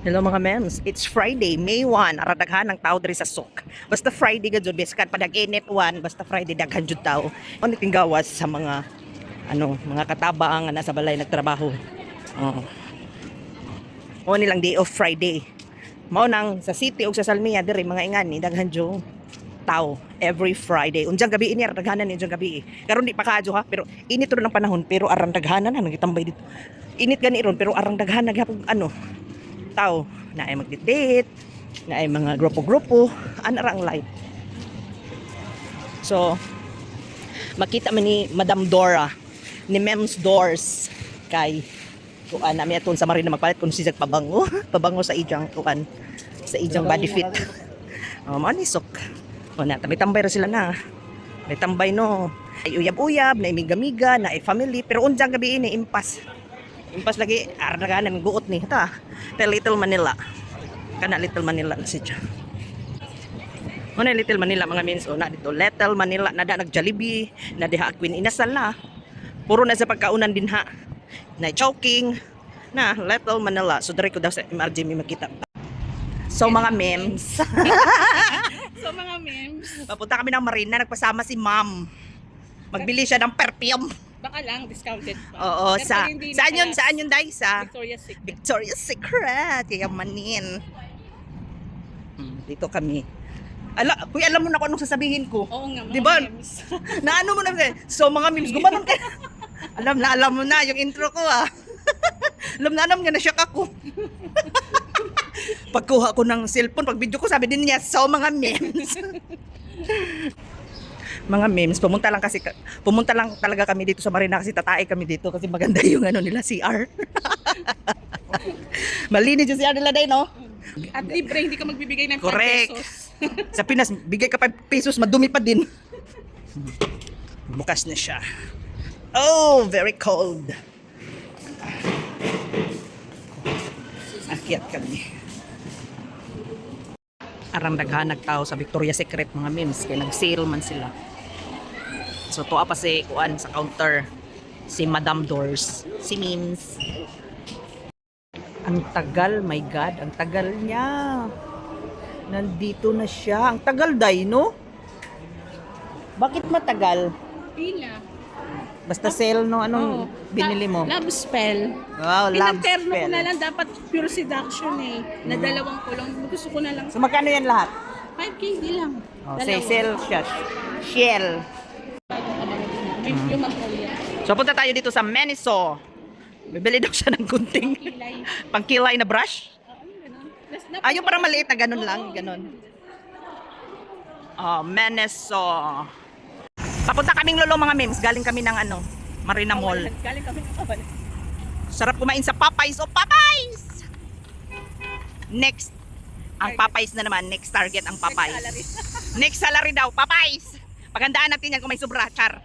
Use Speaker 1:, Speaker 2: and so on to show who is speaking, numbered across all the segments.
Speaker 1: Hello mga mems, it's Friday, May 1, aradaghan ng tao diri sa sok. Basta Friday gud biskan padag-init 1, basta Friday daghan jud tao. Ano ting gawas sa mga mga katabang nga nasa balay nagtrabaho. Oo. O nilang day off Friday. Mao nang sa city ug sa Salmia diri mga ingani daghan jud tao every Friday. Unjang gabi ini aradaghanan ni unjang gabi. Karon di pa kaadyo ha, pero init ron ang panahon pero arang daghanan na nagitambay dito. Init gani ron pero arang daghanan gyapon tao na ay magdidate, na ay mga grupo-grupo, anarang life. So, makita man ni Madam Dora, ni Mems Doors, kay kuan nami aton sa Marina magpalit kung siya pabango, pabango sa ijang kuan, sa ijang body fit. Manisok. O na, tambay ra sila na. May tambay no. Ay uyab-uyab, na imiga-miga, na ay family, pero unjang gabi ini impas. Impas lagi, araganan guot ni ta. Little Manila. Kana Little Manila na siya. Muna Little Manila mga means na dito. Little Manila na da nag-Jollibee, na diha Queen Inasal na. Puro na sa pagkaunan din ha. Na choking na Little Manila. So dire ko daw sa MRG may makita. So mga memes.
Speaker 2: So mga memes.
Speaker 1: Papunta kami ng Marina, nagpasama si Ma'am. Magbili siya ng perfume.
Speaker 2: Baka lang discounted pa.
Speaker 1: Oo,
Speaker 2: Pero
Speaker 1: saan yun dahil sa
Speaker 2: Victoria's Secret.
Speaker 1: Victoria's Secret, yamanin. Dito kami. Kuya, alam mo na kung anong sasabihin ko.
Speaker 2: Oo nga, mga
Speaker 1: diba?
Speaker 2: memes.
Speaker 1: Naano mo na, so mga memes, gumanon ka. alam mo na yung intro ko alam nga na siya ako. Pagkuha ko ng cellphone, pag video ko, sabi din niya, so mga memes. Mga memes, pumunta lang talaga kami dito sa Marina kasi tatae kami dito kasi maganda yung nila CR. Malinis yung CR nila din, no?
Speaker 2: At libre, hindi ka magbibigay ng 5
Speaker 1: Correct.
Speaker 2: pesos.
Speaker 1: Sa Pinas, bigay ka 5 pesos, madumi pa din. Bukas na siya. Oh, very cold. Akyat kami. Arang daghan nagtao sa Victoria's Secret mga memes kaya nag-sale man sila. So tuwa pa si kuan sa counter si Madam Doors, si Memes. Ang tagal, my God, ang tagal niya. Nandito na siya. Ang tagal day, no? Bakit matagal?
Speaker 2: Pila.
Speaker 1: Basta sale no anong binili mo?
Speaker 2: Love spell.
Speaker 1: Wow, love
Speaker 2: Pinaterno ko
Speaker 1: spell.
Speaker 2: na lang, dapat pure seduction eh. Na dalawang kulong. Gusto ko na lang.
Speaker 1: So magkano yan lahat?
Speaker 2: 5K, di lang.
Speaker 1: Oh, say sale siya. Shell.
Speaker 2: Yung magkulya.
Speaker 1: So punta tayo dito sa Meniso. Bibili daw siya ng gunting.
Speaker 2: Kilay.
Speaker 1: Pangkilay na brush.
Speaker 2: Ganun.
Speaker 1: Yung parang maliit na ganun lang, ganun. Oh, Meniso. Papunta kaming lolo mga memes, galing kami ng Marina Mall.
Speaker 2: Galing kami sa kawan.
Speaker 1: Sarap kumain sa Popeyes. Oh, Popeyes! Next, ang Popeyes na naman. Next target ang Popeyes. Next salary daw, Popeyes. Paghandaan natin yan kung may sobra, char.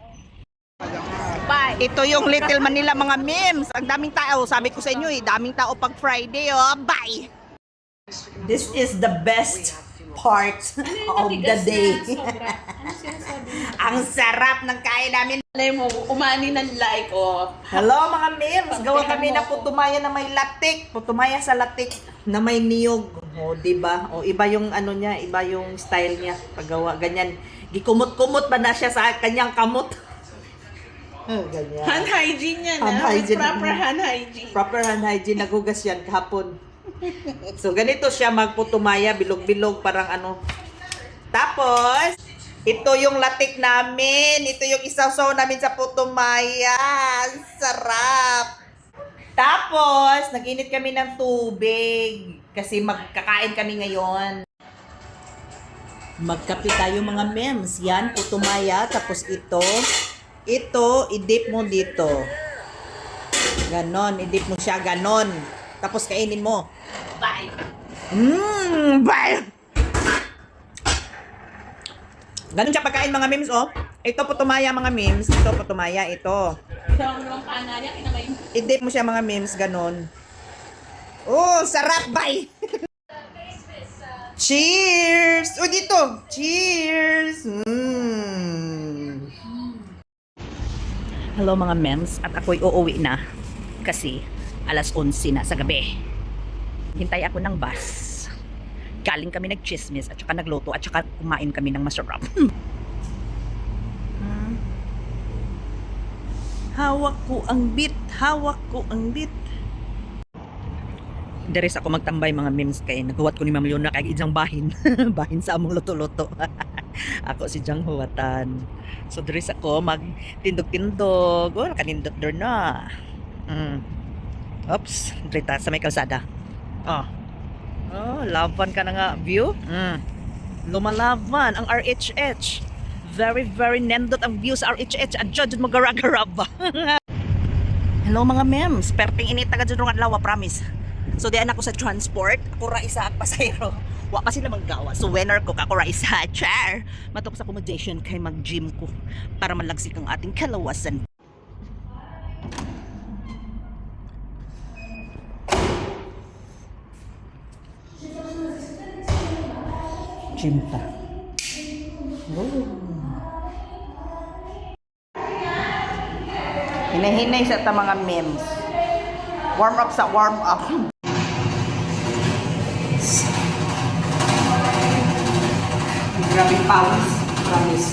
Speaker 1: Bye. Ito yung Little Manila mga memes. Ang daming tao. Sabi ko sa inyo daming tao pag Friday. Oh, bye. This is the best part of the day. Ang sarap ng kain namin.
Speaker 2: Alam mo, umani ng like,
Speaker 1: Hello mga memes. Gawa kami na putumaya na may latik. Putumaya sa latik na may niyog. O, diba? O, iba yung niya, iba yung style niya. Paggawa, ganyan. Gikumot-kumot ba na siya sa kanyang kamot? Ganyan.
Speaker 2: hand hygiene yan.
Speaker 1: Hand hygiene.
Speaker 2: Proper hand hygiene.
Speaker 1: Proper hand hygiene. Nagugas yan kahapon. So, ganito siya magputumaya. Bilog-bilog. Parang Tapos, ito yung latik namin. Ito yung isaw-saw namin sa putumaya. Sarap. Tapos, nag-init kami ng tubig. Kasi magkakain kami ngayon. Magkape tayo mga mems. Yan, putumaya. Tapos ito, i-dip mo dito. Ganon, i-dip mo siya. Ganon. Tapos kainin mo.
Speaker 2: Bye.
Speaker 1: Bye! Ganon siya pagkain mga memes, oh. Ito putumaya mga memes. Ito putumaya, ito.
Speaker 2: Isang long pana niya, kinamay.
Speaker 1: I-dip mo siya mga memes, ganon. Oh, sarap! Bye! Cheers! O dito! Cheers! Hello mga memes. At ako'y uuwi na. Kasi alas 11 na sa gabi. Hintay ako ng bus. Galing kami nagchismis at saka nagluto at saka kumain kami ng masarap. Hawak ko ang bit, hawak ko ang bit. Deres ako magtambay mga memes kay naghuwat ko ni Ma'am Leona kay idyang bahin. Bahin sa among luto-luto. Ako si Jang huwatan. So deres ako magtindog-tindog. Oh, kanindot der na. Oops, drita sa may kalsada. Oh. Oh, laban ka na nga view. Lumalaban ang RHH. Very, very nendot ang view sa RHH. Adyo, dyan magara-garab. Hello mga mems. Perting init taga dyan rong adlaw, promise. So, diyan ako sa transport. Ako ra isa at pasayro. Wa pa sila manggawa. So, winner ko ako ra isa. Char! Matok sa accommodation kay mag-gym ko para malagsik ang ating kalawasan. Gym pa. Hinay-hinay sa ta mga memes. Warm up sa warm up. Grabe pawis. Promise.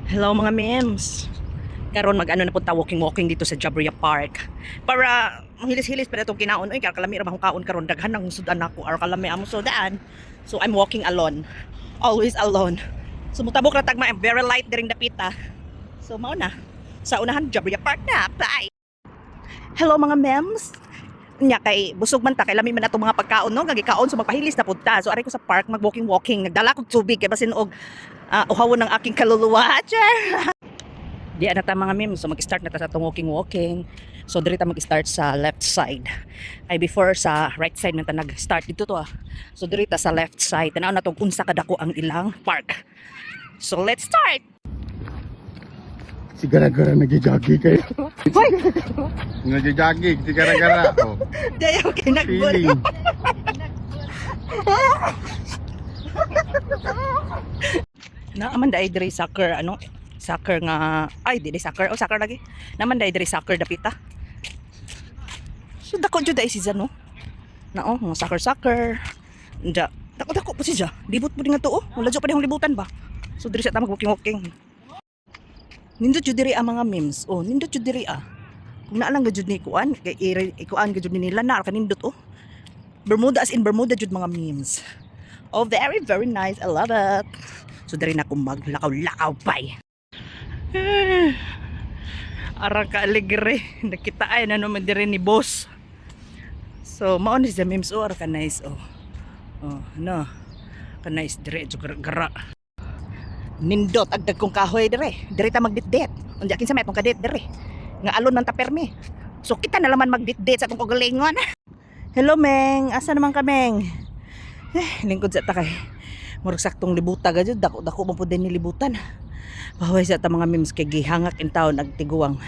Speaker 1: Hello mga memes. Karon mag-ano na punta walking dito sa Jabria Park. Para hilis-hilis pa itong kinaon. Uy, kalami ra mahong kaon karon daghan ang sudan ako or kalami amo sudan. So I'm walking alone. Always alone. So mutabok ra tagma, I'm very light diring dapita. So mao na. Sa unahan Jabria Park na. Bye. Hello mga memes. Nya kay busog man ta kay lami man atong mga pagkaon no, gagikaon so magpahilis na punta. So aray ko sa park mag walking. Nagdala ko tubig kay basin og uhawon ng aking kaluluwa. Di na ta mga memes. So mag-start na ta sa itong walking. So diri ta mag-start sa left side. Ay before sa right side na ta nag-start dito to. So diri ta sa left side. Tanaw na tong unsa kadako ang ilang park. So let's start.
Speaker 3: Si gara-gara nag-jogging kayo. Nag-jogging, si gara-gara. Oh.
Speaker 1: Dayo kay nagbol.
Speaker 3: Feeling.
Speaker 1: Naaman dai diri soccer soccer nga ay dili soccer soccer lagi. Naman dai diri soccer dapita. So dako jud dai si Zano. Nao, mga soccer. Nda, dako po siya. Libot po din nga to oh. Wala jud pa dihong libutan ba. So diri sa ta mag-walking. Nindot jud diri ang mga memes. Oh, nindot jud diri ah. Kung naa lang gajud ni kuan, kay ikuan gajud ni nila na kanindot oh. Bermuda as in Bermuda jud mga memes. Oh, very very nice. I love it. So diri na ko maglakaw-lakaw pay. Ara ka alegre. Nakita ay na naman diri ni boss. So mao ni sa memes oh, ara ka nice oh. Oh, no. Ka nice diri jud gara. Nindot agdag kong kahoy dire. Dire ta magditdet. Unya kinsa may atong kadit dire. Nga alon man ta permi. So kita na laman magditdet sa atong kagalingon. Hello Meng, asa naman ka Meng? Lingkod sa ta kay murag saktong libuta gajud dako-dako man pud ni libutan. Bahoy sa ta mga memes kay gihangak in taon nagtiguang.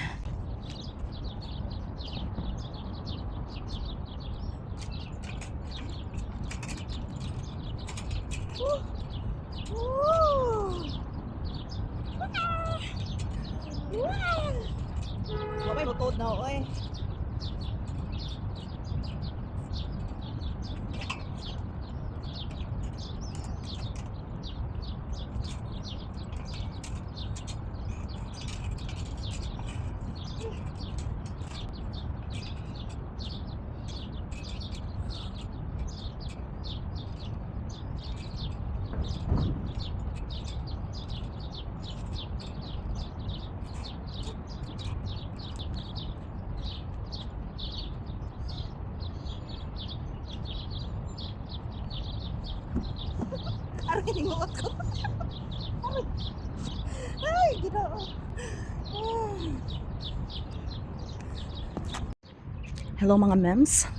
Speaker 1: Wapay butod na oy. Aray, hinuot ko. Ay, ginoo. Hello mga mems.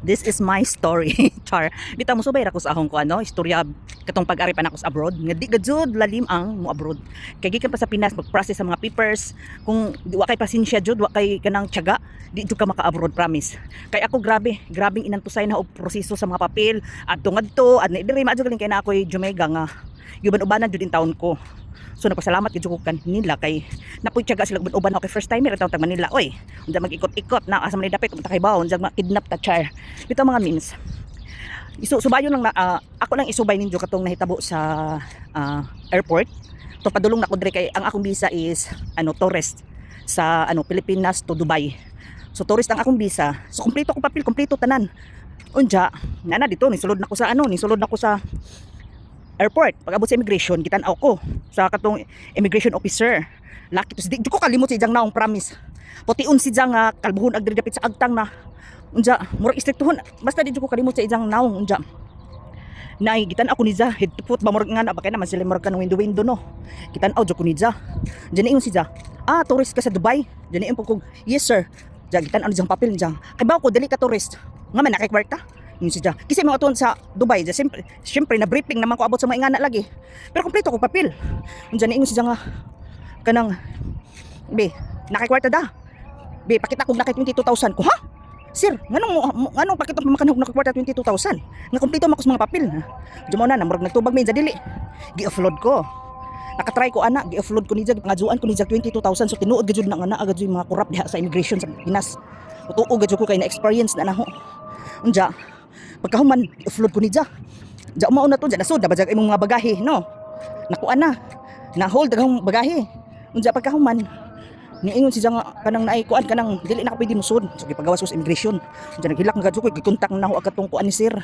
Speaker 1: This is my story. Char. Bitaw mo subay ra ko sa ahong ko istorya katong pag-ari pa nako sa abroad. Nga di gajud lalim ang mo abroad. Kay gikan pa sa Pinas mag-process sa mga papers. Kung di wa kay pasensya jud, wa kay kanang tiyaga, di jud ka maka-abroad promise. Kay ako grabing inantusay na og proseso sa mga papel. Adto ngadto, adna diri ma jud kay na ako'y Jamaica nga. Yuban-ubanan jud in taon ko. So nagpasalamat gyud ko kanila kay napoy tiyaga sila uban ako kay first timer taong tag Manila. Oy, unsa mag-ikot-ikot na asa man dapat kung takay bawo, unsa kidnap ta char. Bitaw mga memes. Subayon lang na ako lang isubay ninyo katong nahitabo sa airport. To padulong na ko dire kay ang akong visa is tourist sa Pilipinas to Dubai. So tourist ang akong visa. So kompleto ko papel, kompleto tanan. Unja, nana dito nisulod na ko sa airport. Pag abot sa immigration, gitan-aw ko sa katong immigration officer. Laki to, di ko kalimot sa ijang naong promise. Potiun si jang kalbuhon ag diri dapit sa agtang na. Unja, murag istriktuhon. Basta di ko kalimot sa ijang naong unja. Nay gitan-aw ko ni ja, head to foot ba murag nga na ba kay naman sila murag kanang window no. Gitan-aw jud ko ni ja. Diyan ingon si ja. Tourist ka sa Dubai. Diyan po ko. Yes sir. Ja gitan-aw ni jang papel jang. Kay bawo ko dili ka tourist. Nga man nakikwarta. Yun siya. Kasi mga tuon sa Dubai, siyempre na briefing naman ko abot sa mga ingana lagi. Pero kompleto ko papel. Unja na ingon siya nga kanang be, nakikwarta da. Be, pakita ko nakay 22,000 ko, ha? Sir, nganong pakita mo makanhog nakikwarta 22,000? Nga kompleto man ko sa mga papel. Diyan mo na murag nagtubag mi sa dili. Gi-offload ko. Nakatry ko ana, gi-offload ko ni jag pangajuan ko ni jag 22,000 so tinuod gajud na ana agad yung mga corrupt diha sa immigration sa Pinas. Tuo gajud ko kay na experience na naho. Unja pagkahuman offload ko ni ja. Ja mao na to ja nasud ba jag imong mga bagahe no. Nakuan na hold daghang bagahe. Unja pagkahuman niingon si ja nga kanang naay kuan kanang dili na ka pwede musud. So gipagawas ko sa immigration. Unja naghilak nga ko gikontak na ho katong kuan ni sir.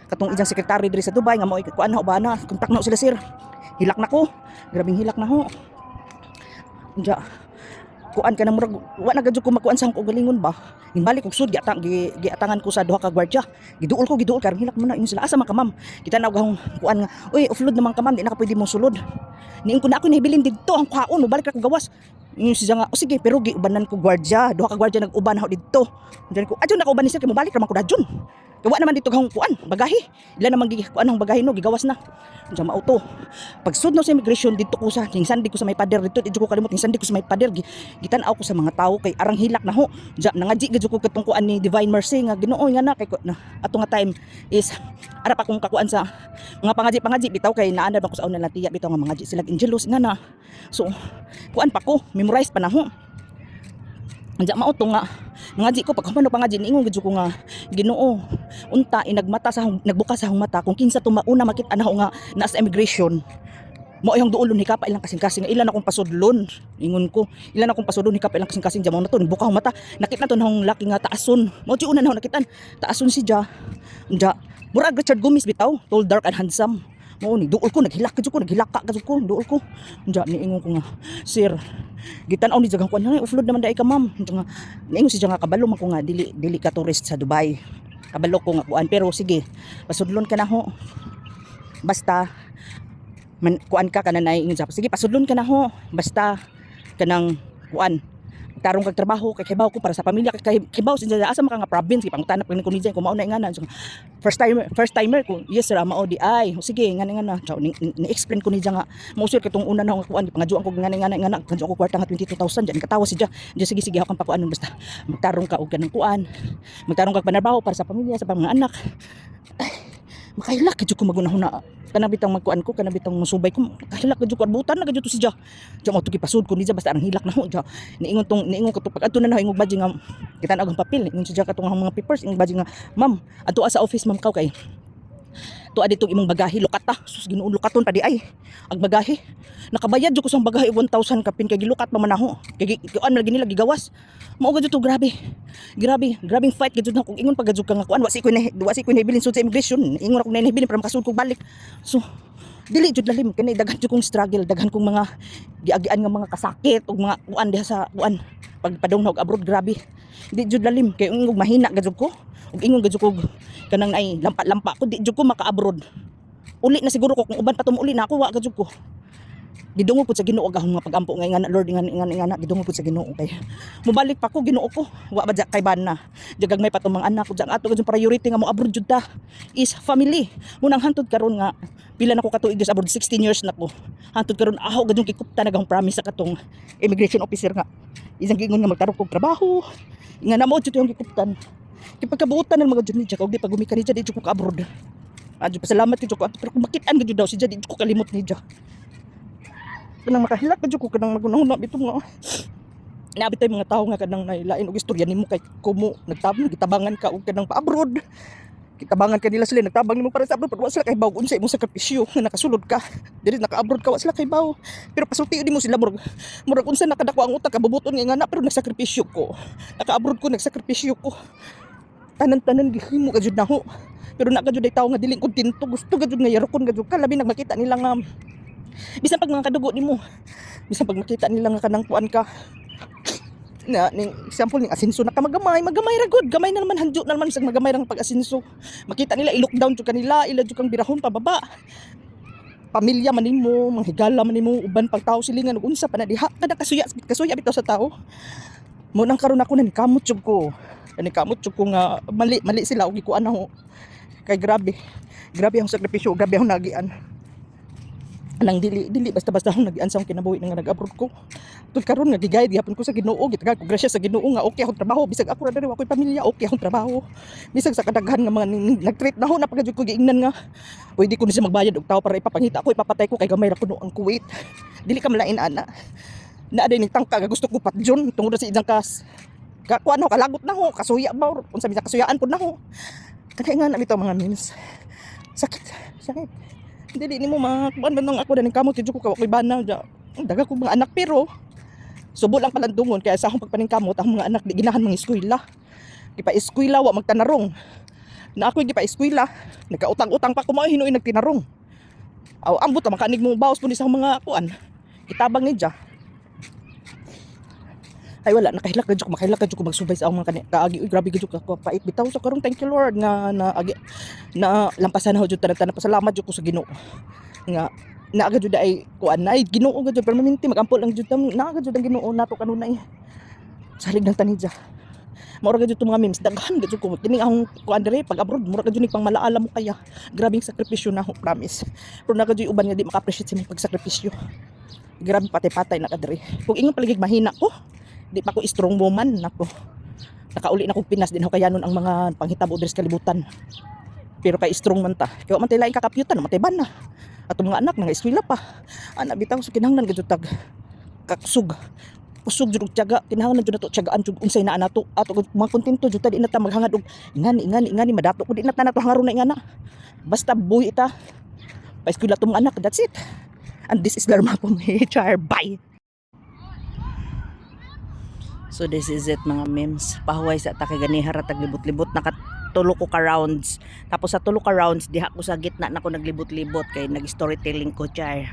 Speaker 1: Katong ijang secretary diri sa Dubai nga mao kuan na ho ba na kontak na ho sila sir. Hilak na ko. Grabing hilak na ho. Unja kuan ka na murag wa na gadyo ko makuan sa akong galingon ba. Nimbalik og sud giatangan ko sa duha ka gwardiya. Giduol karon hilak mo na ingon sila asa man ka ma'am. Kita na og kuan nga uy offload naman ka ma'am di na ka pwede mo sulod. Niing ko na ako nahibilin didto ang kuhaon balik ra ko gawas. Ingon siya nga sige pero giubanan ko gwardiya, duha ka gwardiya nag-uban ako didto. Diyan ko adyo na ko uban ni sir kay mo balik ra man ko dadyon. Gawa naman dito gahong kuan bagahe. Ila naman kuan ang bagahe no gigawas na. Unsa mauto. Pag sud no sa immigration dito ko sa tingsan di ko sa may pader dito ko kalimot tingsan di ko sa may pader gitan-aw ko sa mga tawo kay arang hilak na ho. Ja nangaji gid ko katong kuan ni Divine Mercy nga Ginoo nga na kay na ato nga time is ara pa kong kakuan sa mga pangaji bitaw kay naanad ba ko sa una latiya bitaw nga mangaji sila angelos nga na. So kuan pa ko memorize pa na ho. Anja mauto nga ngaji ko pag humano pangaji niingon gid ko nga Ginoo unta inagmata sa nagbukas sa akong mata kung kinsa tumauna makita na nga nasa immigration mo yung duolon hikapa ilang kasing-kasing ilan akong pasudlon ingon ko ilan akong pasudlon hikapa ilang kasing-kasing jamo na to buka akong mata nakita to nang laki nga taason mo ti una na nakitan taason si ja murag Richard Gomez bitaw tall dark and handsome mo ni duol ko naghilak ko naghilaka ko duol ko niingon ko nga sir gitan-aw ni jagang kuan offload naman dai ka ma'am nga niingon si nga kabalo man ko nga dili ka tourist sa Dubai kabalo ko nga kuan pero sige pasudlon ka na ho basta kuan ka kanang niingon sige pasudlon ka na ho basta kanang kuan tarong kag trabaho kay kibaw ko para sa pamilya kay kibaw sinja asa man ka nga province pangutana pag ko ni diyan ko mao na ingana first timer ko yes sir mao di ay sige ngana ni-explain ko ni diyan nga mao sir katong una na kuan pangajuan ko ngana kanjo ko kwarta nga 22,000 diyan katawa si diyan sige ako kan pakuan basta magtarong ka og kanang kuan magtarong kag panarbaho para sa pamilya sa mga anak makahilak gid ko magunahuna kanang bitang magkuan ko kanang bitang musubay ko kahilak gid ko butan na gid to si ja mo to gipasud ko ni ja basta ang hilak na ho ja niingon ko to pag adto na ingog baji nga kita na og papel ingon si ja katong mga papers ingog baji nga ma'am adto sa office ma'am kaw kay to aditong imong bagahe lukata sus Ginoo lukaton pa di ay ag bagahe nakabayad jud ko sang bagahe 1,000 kapin kay gilukat pa man ako kay kuan man nila gigawas mao gid to grabing fight gid na kung ingon pag gid ka nga kuan wa si ko nahibilin sud sa immigration ingon ako nahibilin para makasud ko balik so dili jud lalim kani daghan jud kong struggle daghan kong mga giagian nga mga kasakit ug mga kuan diha sa kuan pagpadong og abroad grabe di jud lalim kay ingog mahina gid ko ug ingon gid ko kanang ay lampa ko di jud ko maka-abroad uli na siguro ko kung uban pa uli na ako wa gid ko Gidungog pud sa Ginoo gahong nga pagampo nga ingana Lord ingana gidungog pud sa Ginoo kay mobalik pa ko Ginoo ko wa ba kay bana jagag may patong mga anak ko jang ato gud priority nga mo abroad jud ta is family munang hantod karon nga pila na ko katuig sa abroad 16 years na ko hantod karon aho gud yung kikupta nagahong promise sa katong immigration officer nga isang gingon nga magtarong kog trabaho nga namo jud yung kikuptan kipagkabuutan ng mga jud ni jud di pag gumika ni jud di jud ko ka abroad adyo pasalamat jud ko pero kung makitaan gud daw si jud di jud ko kalimot ni jud kanang makahilak ka ko kanang magunahuna bito nga nabitay mga tao nga kanang nailain og istorya nimo kay kumo nagtabang gitabangan ka og kanang pa-abroad kitabangan ka nila sila nagtabang nimo para sa abroad pero wa sila kay baw unsa imong sakripisyo nga nakasulod ka dili naka-abroad ka wa sila kay baw pero pasulti mo sila murag unsa nakadako ang utak kabubuton nga na pero nagsakripisyo ko naka-abroad ko nagsakripisyo ko tanan-tanan gihimo ka jud naho pero na ka jud ay tawo nga dili kontento gusto ka jud nga yarokon ka jud ka labi nag makita nila nga bisan pag mga kadugo nimo bisan pag makita nila nga kanang kuan ka na ning example ning asinso na ka magamay ra gud gamay na naman handyo na naman bisag magamay rang pag-asinso makita nila i-lockdown jud kanila ila jud kang birahon pababa pamilya man nimo manghigala man nimo uban pag tawo silingan ug unsa pa na diha kada kasuya bitaw sa tawo mo nang karon ako na nikamot jud ko nga mali sila og ikuan ho kay grabe ang sakripisyo grabe ang nagian nang dili basta-basta akong nag-ansa akong kinabuhi nga nag-abroad ko. Tud karon nga gigayad gyapon ko sa Ginoo, gitagad ko grasya sa Ginoo nga okay akong trabaho bisag ako ra diri wa ko'y pamilya, okay akong trabaho. Bisag sa kadaghan nga mga nag-treat na ho na pagajud ko giingnan nga pwede ko ni siya magbayad og tao para ipapangita ko ipapatay ko kay gamay ra kuno ang Kuwait. Dili ka malain ana. Na day ning tangka nga gusto ko patjon tungod sa ilang kas. Kakuan ho kalagot na ho, kasuya ba unsa bisa kasuyaan pud na ho. Kada nga na bitaw mga memes. Sakit. Dili nimo makuan man nang ako daning kamot jud ko kawa koy bana daga ko mga anak pero subo lang palandungon kaya sa akong pagpaningkamot ang mga anak di ginahan mga eskwela eskwela wa magtanarong na ako di pa eskwela nagkautang-utang pa ko mao hinuy nagtinarong aw ambot ta makanig mo bawas pud sa mga kuan kitabang ni ja ay wala makahilak ka jud ko magsubay sa akong mga kaagi uy grabe jud ko pait bitaw so karong thank you Lord na lampasan na jud tanan pasalamat jud ko sa Ginoo nga naaga jud ay kuan na ay Ginoo gud permanente magampol lang jud naaga jud ang Ginoo nato kanunay salig ng tanidja mura gud jud mga memes daghan gud ko kini ang kuan dire pag abroad mura gud ni pang malaala mo kaya grabing sakripisyo na ho promise pero naga jud uban nga di maka-appreciate sa imong pagsakripisyo grabe patay-patay na ka dire kung ingon paligig mahina ko di pa ko strong woman nako nakauli na kog Pinas din ho kayanon ang mga panghitabo diri sa kalibutan pero kay strong man ta kaya man tay lain kakapyutan matay ban na atong mga anak nga eskwela pa ana bitaw so kinahanglan gud tag kakusog usog jud og tiyaga kinahanglan jud nato tiyagaan jud unsay naa nato ato mga kontento jud ta di na ta maghangad og ingani madato ko di na ta nato hangaron na ingana basta buhi ta pa eskwela tong anak that's it and this is Dharma from HR bye. So this is it mga memes. Pahuway sa ta kay ganihar tag libot-libot nakatulo ko ka rounds. Tapos sa tulo ka rounds diha ko sa gitna nako naglibot-libot kay nag-storytelling ko char.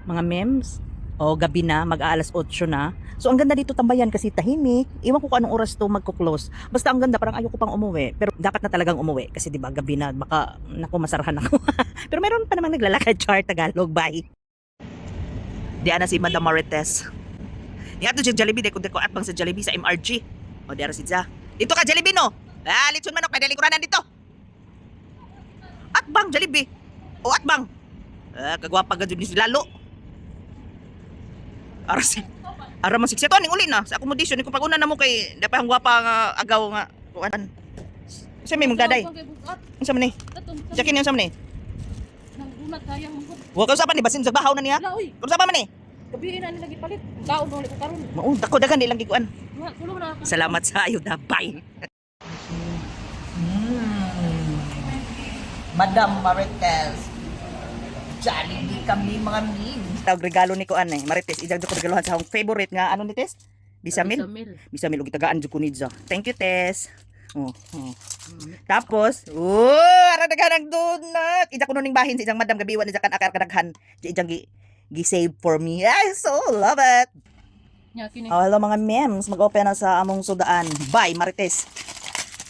Speaker 1: Mga memes o gabi na mag-aalas 8 na so ang ganda dito tambayan kasi tahimik iwan ko kung anong oras to magko-close basta ang ganda parang ayoko pang umuwi pero dapat na talagang umuwi kasi diba gabi na baka naku masarahan ako pero meron pa namang naglalakad char Tagalog bye di ana si Madam Marites di ato si Jollibee de ko at bang sa Jollibee sa MRG o di ara si Za dito ka Jollibee no litson manok pwede lingkuranan dito at bang Jollibee o at bang kagwapa gud ni si Lalo Ara man siksya to ning uli na sa accommodation ni ko pag una na mo kay dapat ang gwapa nga agaw nga kuan. Sa may mong daday. Unsa man ni? Jakin unsa man ni?
Speaker 2: Nang kaya mo.
Speaker 1: Wa ka usapan ni basin sa bahaw na niya. Unsa pa man ni?
Speaker 2: Gabi na nila gipalit. Daog mo ko karon.
Speaker 1: Mao dako dagan di lang gikuan.
Speaker 2: Kulo na.
Speaker 1: Salamat sa ayuda. Bye. Madam Marites. Jollibee kami mga memes. Tawag regalo ni Kuan Marites. Idagdag ko regaluhan sa akong favorite nga ano ni Tes? Bisamil. Bisamil og tagaan jud kunidza. Thank you, Tess. Tapos, ara daghang donut. Ija kuno ning bahin sa ijang madam gabiwan ija kan akar kadaghan. Ijang gi-save for me. I so love it. Oh, hello mga memes, mag-open na sa among sudaan. Bye, Marites.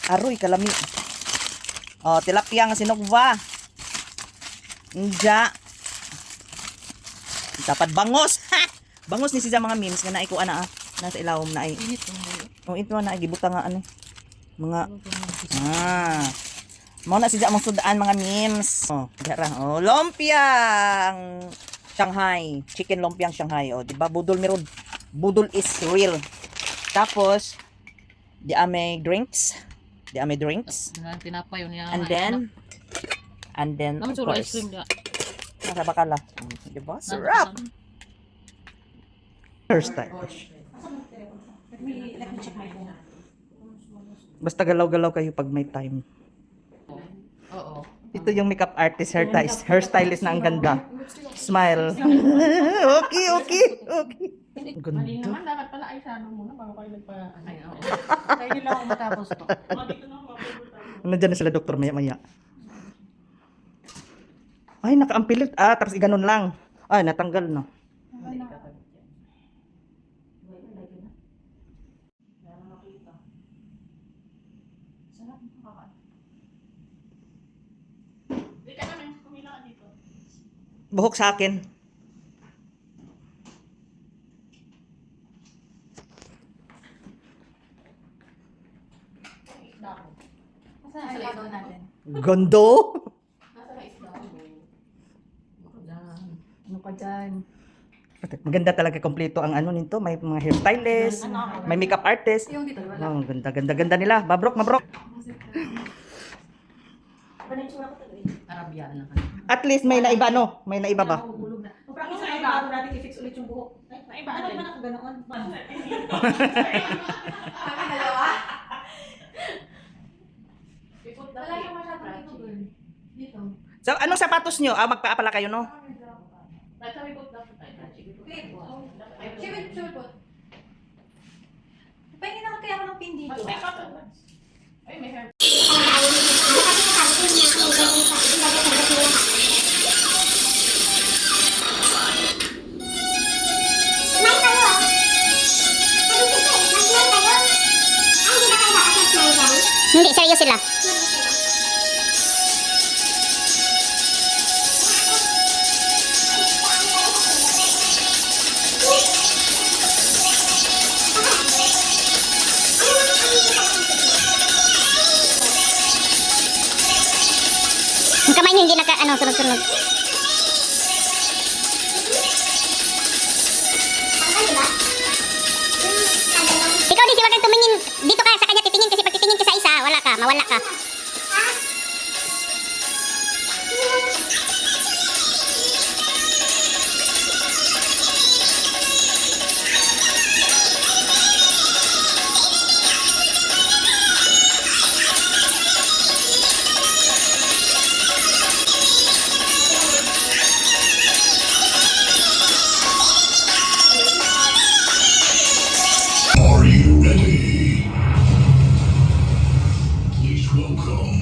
Speaker 1: Aroy, kalami. Oh, tilapia nga sinugva. Inja. Dapat bangos. Ha! Bangos ni siya mga memes nga naikuan na nasa ilawom na ay. Oh, ito na gibuta nga ano. Mga mao na siya among sudaan mga memes. Oh, dara. Oh, lumpiang Shanghai, chicken lumpiang Shanghai. Oh, di ba budol meron. Budol is real. Tapos di ame drinks.
Speaker 2: Tinapay yun yan.
Speaker 1: And then of course. Nasa bakala. Di ba? Sarap. Hairstyle. Basta galaw-galaw kayo pag may time.
Speaker 2: Oo.
Speaker 1: Ito yung makeup artist, hairstylist na ang ganda. Smile. Okay. Ganda.
Speaker 2: Naman, dapat pala ay sana muna bago kayo nagpa-ay. Kaya nila ako matapos to.
Speaker 1: Nandiyan na sila doktor maya-maya. Ay, nakaampilit. Tapos iganon lang. Ay, natanggal na. Buhok sa akin. Gondo.
Speaker 2: Ano pa dyan?
Speaker 1: Maganda talaga kompleto ang ano nito. May mga hairstylist, may makeup artist. Oh, ganda nila. Mabrok.
Speaker 2: Arabian na.
Speaker 1: At least may naiba no? May naiba ba?
Speaker 2: Practice na bago natin i-fix ulit yung buhok. Naiba. Ano naman ako ganoon? Kami dalawa? Wala yung masyadong dito.
Speaker 1: So, anong sapatos nyo? Magpaapala kayo no?
Speaker 2: Pwede naman kaya ako ng pin dito. Ay, may hair.
Speaker 4: Hindi, seryoso sila. Ang kamay niyo hindi sunod-sunod. Ikaw din, wag kang tumingin. Dito ka sa kanya titingin kasi pag titingin ka sa isa, mawala ka.
Speaker 5: Are you ready? Please welcome.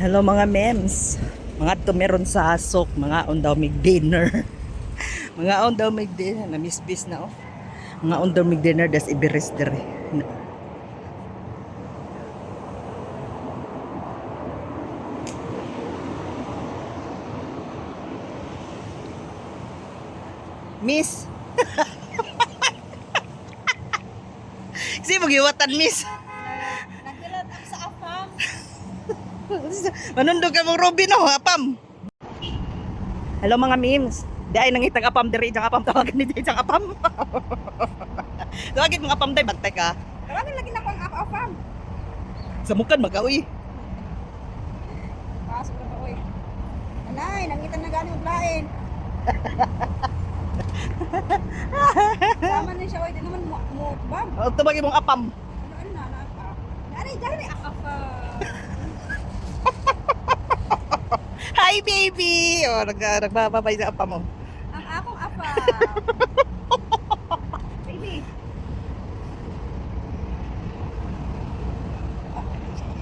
Speaker 1: Hello mga mems. Mga to meron sa asok, mga on daw mig dinner. Mga on daw mig dinner, na misbis na oh. Mga on daw mig dinner das ibiris dere. Miss. Si magiwatan miss.
Speaker 2: Nagdalat ako sa afam.
Speaker 1: Manundog ka mong Robin oh, apam. Hello mga memes. Di ay nangitag apam diri jang apam tawagan ni jang apam. Tawagin mga apam day bantay ka.
Speaker 2: Marami lagi na akong afam.
Speaker 1: Sa mukan magawi.
Speaker 2: Pasok na ba, oy. Anay, nangitan na gani maglain. Sama na siya, oy. Di naman mo, bam.
Speaker 1: O tawagin mong apam.
Speaker 2: Ano na, naka. Nanay, dali afam.
Speaker 1: Hi baby. O nagbababay sa apam mo.
Speaker 2: Ang akong afam. Baby.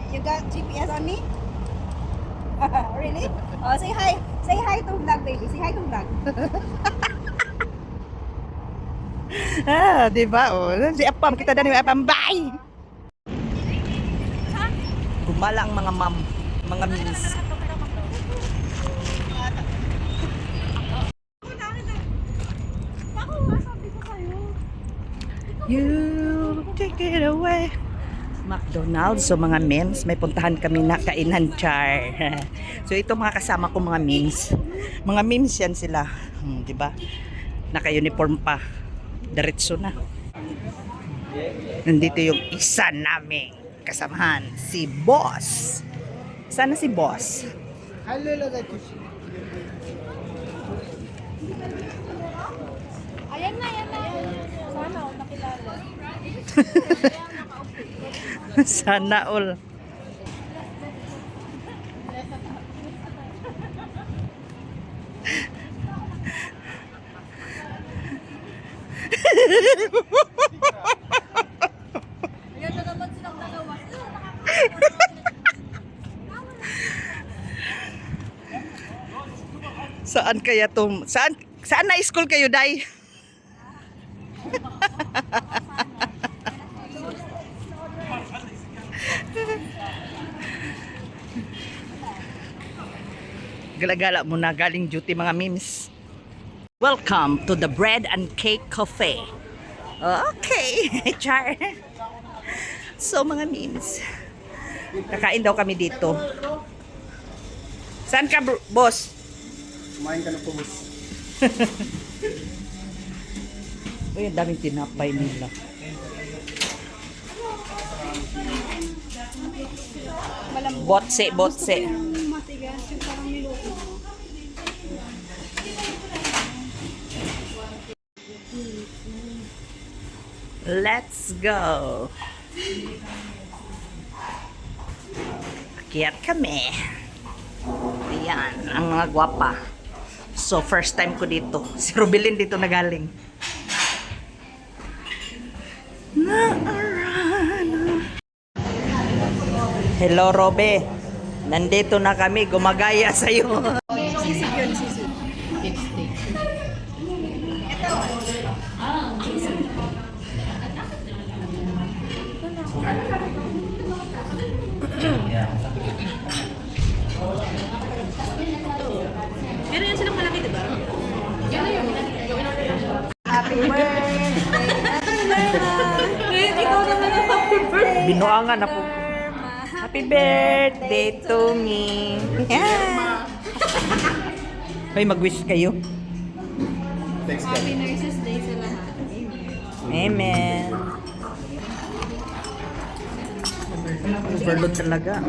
Speaker 2: You got GPS on me? Really? Oh, say hi. Say hi to vlog, baby. Say hi to vlog.
Speaker 1: Ah, di ba? O, si apam kita dani apam. Bye. Gumala ang mga ma'am, mga miss. You take it away. McDonald's, so mga memes, may puntahan kami na kainan char. So ito mga kasama ko mga memes. Mga memes yan sila, di ba? Naka-uniform pa. Diretso na. Nandito yung isa namin kasamahan, si Boss. Sana si Boss.
Speaker 2: Ayan na, ayan na. Sana ako nakilala.
Speaker 1: Sana all.
Speaker 2: Ayan na naman silang dalawa.
Speaker 1: Saan kaya to? Saan na school kayo, Day? Galagala muna galing duty mga memes. Welcome to the Bread and Cake Cafe. Okay, char. So mga memes, kakain daw kami dito. Saan ka boss?
Speaker 3: Kumain ka na po, boss.
Speaker 1: Uy, ang daming tinapay nila. Botse, botse.
Speaker 2: Matigas yung parang niloko mo.
Speaker 1: Let's go. Akyat kami. Ayan, ang mga gwapa. So, first time ko dito. Si Rubilin dito nagaling. Hello, Robe. Nandito na kami. Gumagaya sa'yo.
Speaker 2: Sisig yun, sisig. Pero yan silang malaki, diba? Yan yung happy birthday! Ikaw naman ang happy birthday!
Speaker 1: Binuangan na po. Happy birthday to me. Yeah. Hoy, mag-wish kayo.
Speaker 3: Thanks,
Speaker 2: Happy Nurses Day sa lahat.
Speaker 1: Amen. Overload talaga.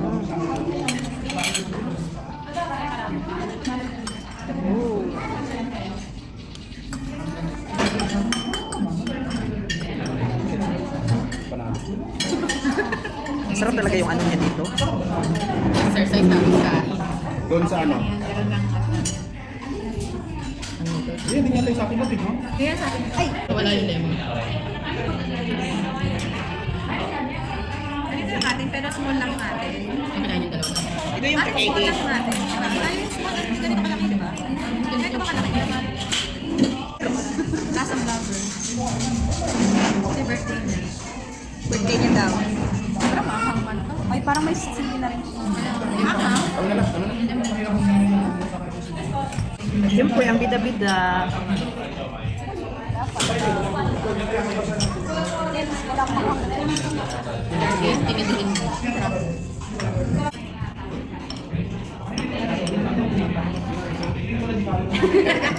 Speaker 1: Oh. Sarap talaga yung ano niya dito.
Speaker 2: Exercise namin sa
Speaker 3: Doon sa ano? Hindi nga tayo sa akin natin, no?
Speaker 2: kaya sa akin, ay! Wala yung lemon. Ano yung atin, pero small lang yung atin. Ay, kailangan yung dalawa.
Speaker 1: Ito yung kakaiba.
Speaker 2: Lasang lover. Kasi birthday niya. Birthday niya daw. Parang maanghang man to. Ay, parang may sili na rin. Maanghang?
Speaker 1: Siyempre, ang bida-bida.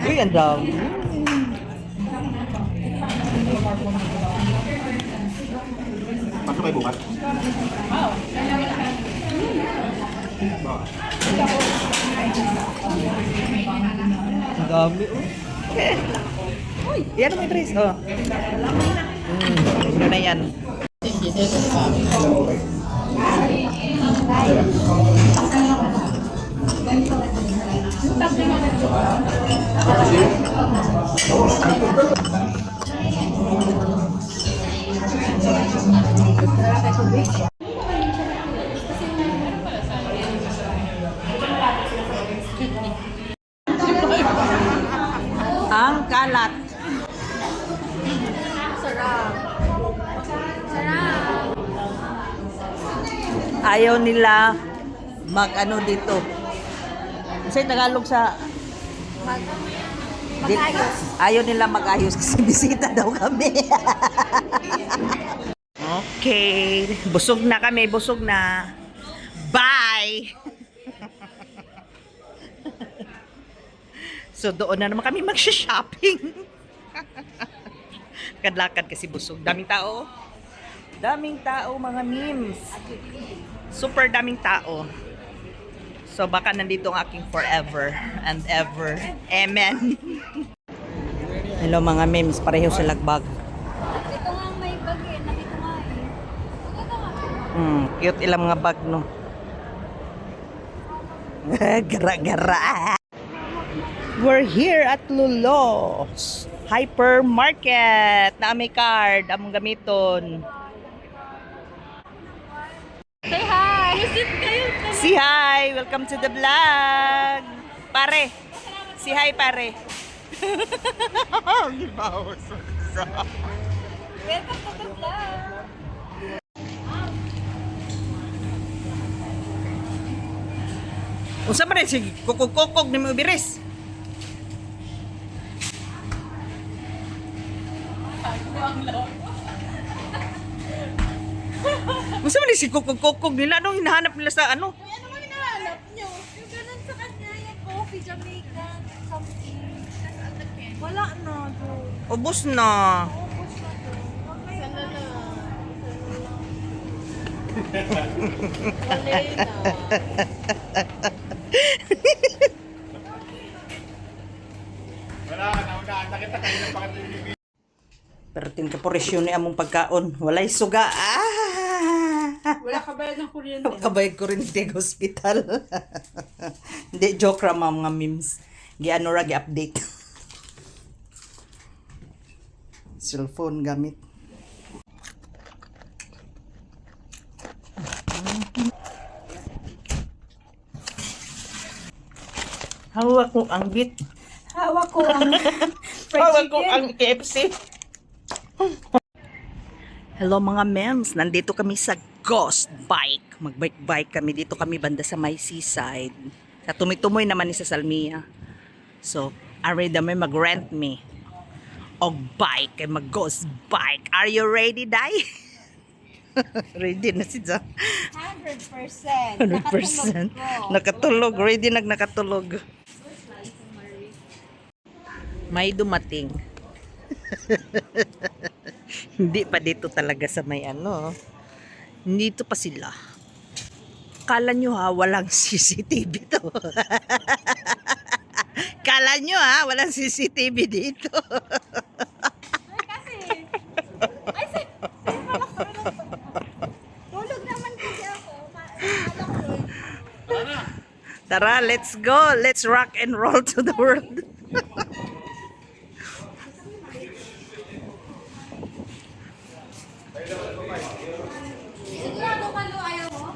Speaker 1: Uy, ang dami.
Speaker 3: Pasok kayo bukas.
Speaker 1: Ang dami, oh. Uy, yan ang may dress, oh. Ano na yan? Ang kalat. Ayaw nila mag-ano dito. Kasi Tagalog sa...
Speaker 2: Mag-ayos.
Speaker 1: Ayaw nila mag-ayos kasi bisita daw kami. Okay. Busog na kami. Busog na. Bye! So doon na naman kami mag-shopping. Kadlakad kasi busog. Daming tao. Daming tao, mga memes. Super daming tao. So baka nandito ang aking forever and ever. Amen. Hello mga memes, pareho sa lagbag.
Speaker 2: Ito nga may bag eh. Nakita nga eh.
Speaker 1: Cute ilang mga bag, no? Gara-gara. We're here at Lulo's Hypermarket. Na may card, among gamiton.
Speaker 2: Say hi! Visit kayo.
Speaker 1: Si hi! Welcome to the vlog! Pare! Si hi, pare!
Speaker 2: Welcome to the vlog.
Speaker 1: Unsa man rin si kukog-kukog ni mo biris? Unsa man rin si kukog-kukog nila? Anong hinahanap nila sa ano?
Speaker 2: Ano mo hinahanap nyo? Yung ganun sa kanya, yung coffee, Jamaican, something. Wala na, doon.
Speaker 1: Ubus na.
Speaker 2: Ubus na doon. Sana na. Pero
Speaker 1: tinkaporisyon ni among pagkaon. Walay suga.
Speaker 2: Wala ka bayad ng kuryente.
Speaker 1: Kabayad ko rin sa hospital. Hindi, joke ra mga memes. Gi-ano ra, gi-update. Cellphone gamit. Hawak ko ang bit.
Speaker 2: Hawak ko ang
Speaker 1: Hawak ko ang KFC. Hello mga mems, nandito kami sa Ghost Bike. Mag-bike-bike kami. Dito kami banda sa may seaside. Sa Tumitumoy naman ni sa Salmia. So, ari dami mag-rent me. Og bike, kay mag-ghost bike. Are you ready, Day? Ready na si John.
Speaker 2: 100%.
Speaker 1: 100%. Nakatulog. Ready nakatulog. May dumating. Hindi pa dito talaga sa may ano. Dito pa sila. Kala nyo ha, walang CCTV to. Kala nyo ha, walang CCTV dito.
Speaker 2: Tulog naman kasi ako.
Speaker 1: Tara, let's go. Let's rock and roll to the world.
Speaker 2: Sigurado ka, Lu, ayaw mo?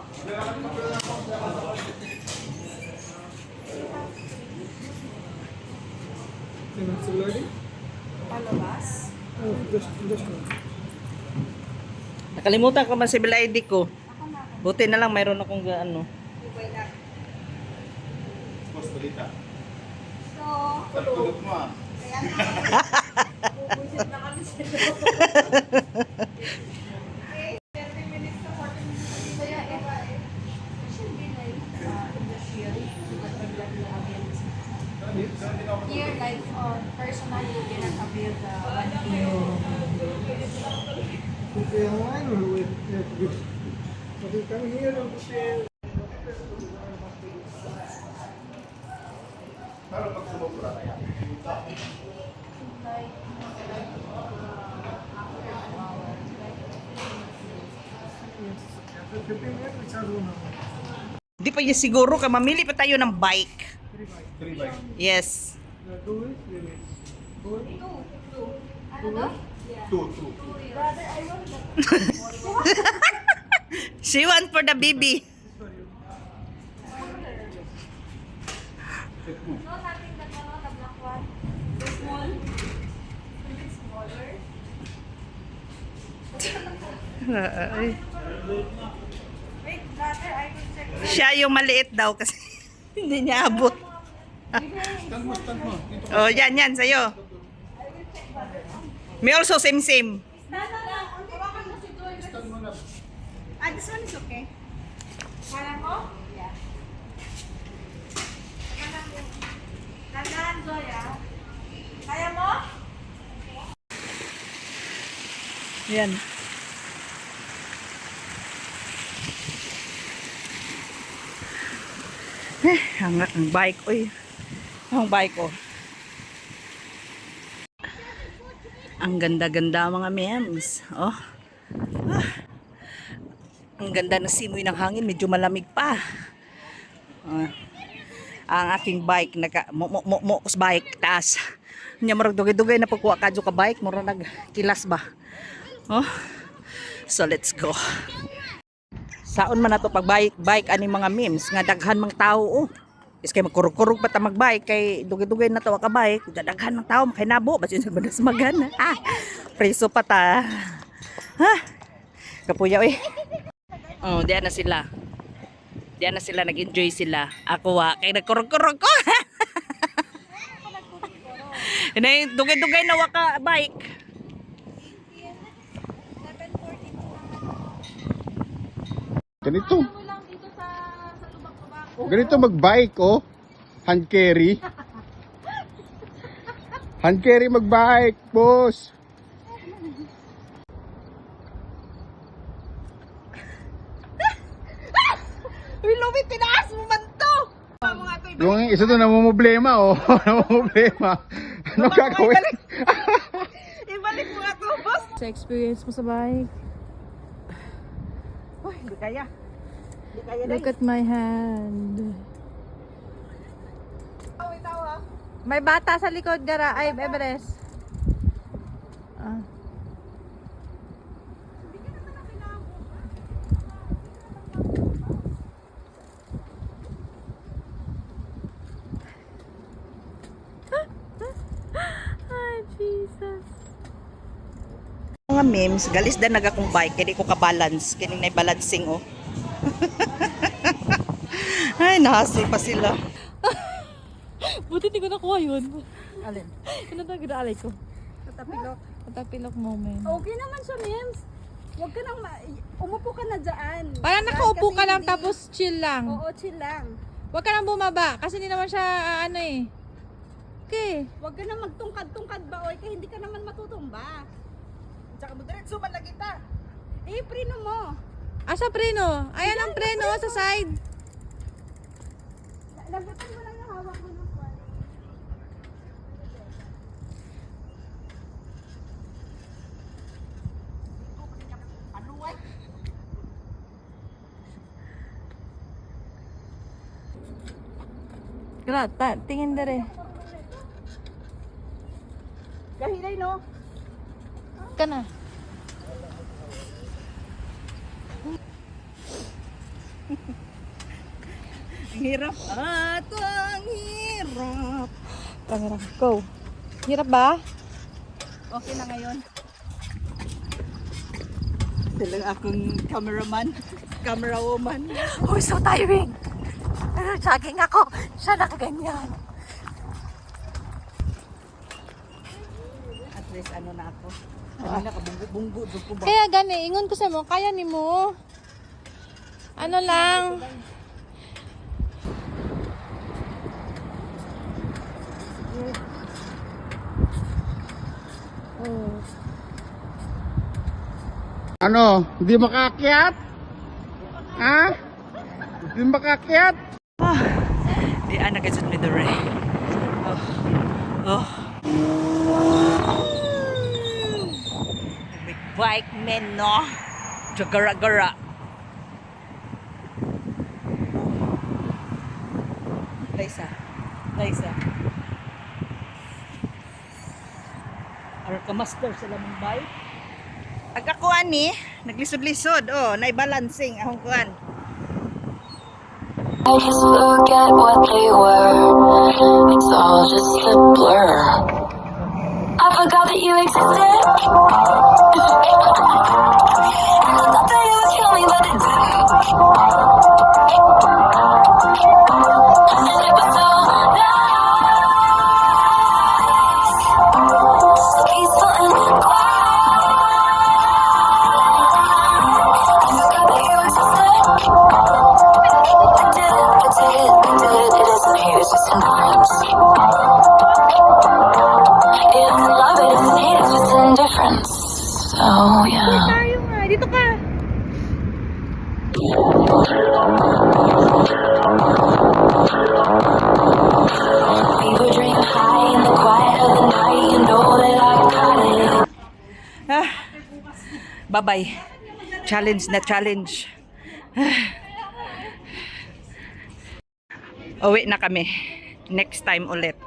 Speaker 1: Nakalimutan ko man si Bill ID ko. Buti na lang mayroon akong ano.
Speaker 3: Boss, balita.
Speaker 2: So,
Speaker 3: Tulog mo ah.
Speaker 2: bubusit na kami sa 30 minutes to 40 minutes. Kaya it should be like in the year. Year like personally you cannot avail the 1 year.
Speaker 3: Pero pag sumobra kaya.
Speaker 1: Di pa yun siguro ka mamili pa tayo ng bike.
Speaker 3: 3 bike.
Speaker 1: Yes.
Speaker 2: Ano to?
Speaker 3: 2.
Speaker 2: Brother, I want that.
Speaker 1: She want for the baby.
Speaker 2: No, nothing that the black one. The small. A bit smaller. Wait, brother, I will check.
Speaker 1: Siya yung maliit daw kasi hindi niya abot.
Speaker 3: Stand mo. Dito.
Speaker 1: Oh, yan, sa'yo. Me also same.
Speaker 2: No. Hawakan mo si Joy.
Speaker 3: Stand mo na.
Speaker 2: This one is okay. Kala mo? Yeah. Tandaan, Joy, ah. Kaya mo?
Speaker 1: Yan. Ang bike, oy. Ang bike, oh. Ang ganda-ganda mga memes. Oh. Ah. Ang ganda ng simoy ng hangin, medyo malamig pa. Ah. Ang aking bike, mokos bike, taas. Nya marag dugay-dugay na pagkuha ka ka bike, mura nagkilas ba. Oh. So let's go. Saon man nato pag bike ani mga memes nga daghan mang tao oh. Is kay magkurog-kurog pa ta magbike kay dugay-dugay na to ka bike, daghan mang tao makainabo basin sa badas magana. Ah. Preso pa ta. Ha? Kapuya oy. Oh, diyan na sila. Diyan na sila nag-enjoy sila. Ako kay nagkurog-kurog ko. Nay dugay-dugay na waka bike.
Speaker 3: Ganito. Ganito mag-bike, oh. Hand carry. Hand carry mag-bike, boss.
Speaker 1: Uy, Lumi, tinaas mo man to!
Speaker 3: Yung isa to namumblema, oh. Namumblema. Ano gagawin?
Speaker 1: Ibalik mo nga to, boss!
Speaker 2: Sa experience mo sa bike.
Speaker 1: Uy, hindi kaya. Hindi kaya
Speaker 2: Look at my hand. May bata sa likod gara. Ay, Everest. Ah. Ay, Jesus.
Speaker 1: Mga memes, galis na nagakong bike, kaya di ko ka-balance. Kaya na balancing, oh. Ay, nahasi pa sila.
Speaker 2: Buti hindi ko nakuha yun.
Speaker 1: Alin?
Speaker 2: Ano na ginaalay ko?
Speaker 1: Tatapilok.
Speaker 2: Patapilok moment.
Speaker 6: Okay naman siya, Mims. Huwag ka nang umupo ka na dyan.
Speaker 2: Parang nakaupo
Speaker 6: Kasi
Speaker 2: ka lang
Speaker 6: hindi-
Speaker 2: tapos chill lang.
Speaker 6: Oo, chill lang.
Speaker 2: Huwag ka nang bumaba kasi hindi naman siya ano eh. Okay.
Speaker 6: Huwag ka nang magtungkad-tungkad ba, oy, kaya hindi ka naman matutumba.
Speaker 1: Tsaka mo diretso man lang kita.
Speaker 6: Eh, preno mo.
Speaker 2: Asa preno? Ayan ang preno sa side.
Speaker 6: Lagutan mo lang yung hawak mo ng kwan.
Speaker 2: Grata, tingin dere.
Speaker 1: Kahilay, no?
Speaker 2: Kana.
Speaker 1: Ang hirap. At ang hirap.
Speaker 2: Kamera. Go. Hirap ba?
Speaker 1: Okay na ngayon. Silang akong cameraman, camera woman.
Speaker 2: Oh, so tiring. Jogging ako. Siya nakaganyan.
Speaker 1: At least ano na ako. Ano na kabunggo-bunggo ko ba?
Speaker 2: Kaya gani, ingon ko sa mo, kaya ni mo. Ano lang.
Speaker 3: Ano? Hindi makaakyat? Ha? Hindi makaakyat?
Speaker 1: Di nagajud mi dere. Oh. Big bike men no. Jagara-gara. Laisa. Ar ka master sila mong bike. Agkakuan ni, naglisod-lisod. Oh, naibalancing ahong kuan.
Speaker 7: I just look at what they were. It's all just a blur. I forgot that you existed. I thought that you would kill me, but it didn't. And it was so nice, so peaceful and quiet. I forgot that you existed. I did it. It isn't hate, it's just indifference. It isn't love, it isn't hate, it's just indifference. So, yeah.
Speaker 2: Tayo nga, dito ka.
Speaker 7: We were dreaming high in the quiet of the night. You know that I got it.
Speaker 1: Bye-bye. Challenge na challenge. Uwi na kami. Next time ulit.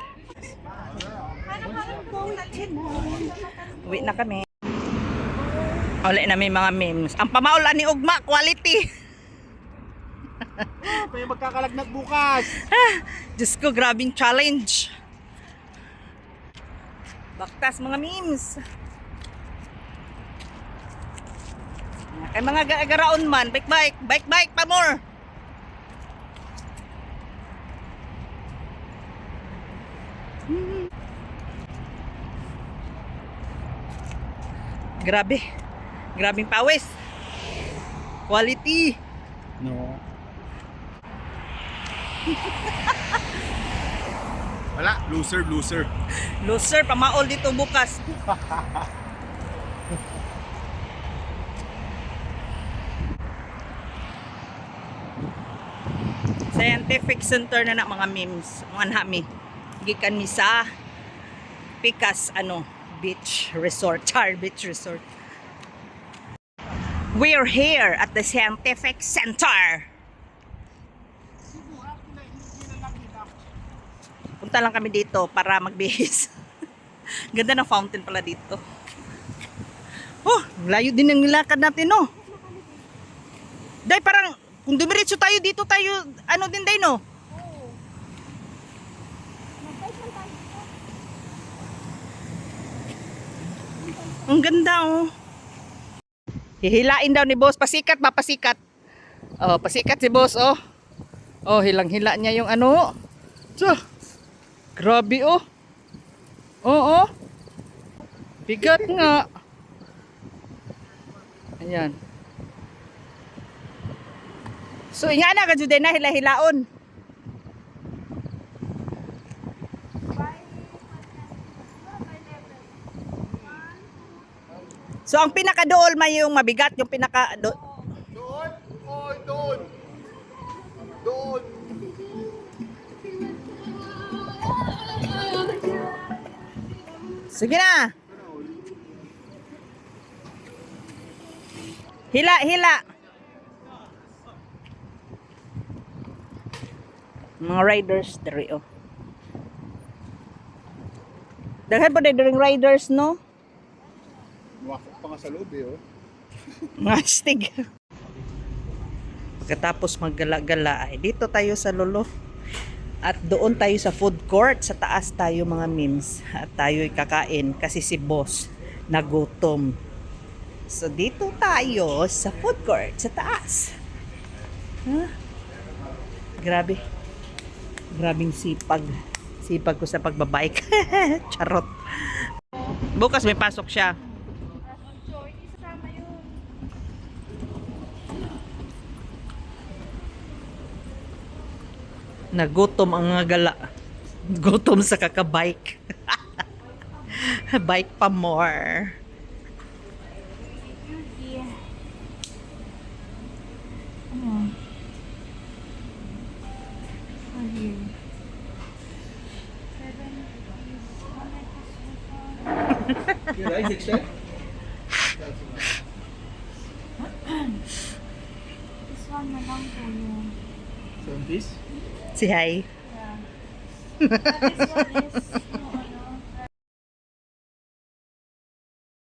Speaker 1: Uwi na kami. Uli na may mga memes. Ang pamaulan ni Ugma, quality.
Speaker 3: Kaya magkakalagnat bukas.
Speaker 1: Diyos ko, grabing challenge. Baktas mga memes. Kay mga garaon man, bike pa more. Grabing pawis. Quality.
Speaker 3: No. Wala, loser.
Speaker 1: Loser, pamaol dito bukas. Scientific center na mga memes. Mga nami. Gikan mi sa Picas beach resort. Beach resort. We're here at the Scientific Center. Punta lang kami dito para magbihis. Ganda ng fountain pala dito. Oh, layo din ng nilakad natin, no? Day, parang, kung dumiretso tayo dito tayo, din, Day, no? Ang ganda, oh. Hihilain daw ni boss. Pasikat. Oh, pasikat si boss, oh. Oh, hilang-hila niya yung So, grabe, oh. Oo. Bigat nga. Ayan. So, nga na, kadyo din na hila-hilaon. So, ang pinaka-dool may yung mabigat, yung pinaka... Doon. Sige na. Hila. Mga riders dari, oh. Daghan pa daring riders, no?
Speaker 3: Wakak pa nga sa loob, oh.
Speaker 1: Mga astig. Pagkatapos maggala-gala, ay dito tayo sa Lolo. At doon tayo sa food court. Sa taas tayo mga memes. At tayo'y kakain kasi si boss nagutom. So, dito tayo sa food court sa taas. Huh? Grabe. Grabing sipag. Sipag ko sa pagbabike. Charot. Bukas may pasok siya. Nagutom ang mga gala. Gutom sa kakabike. Bike pa more.
Speaker 6: This one na lang po yun.
Speaker 1: Si Hi.
Speaker 6: This one is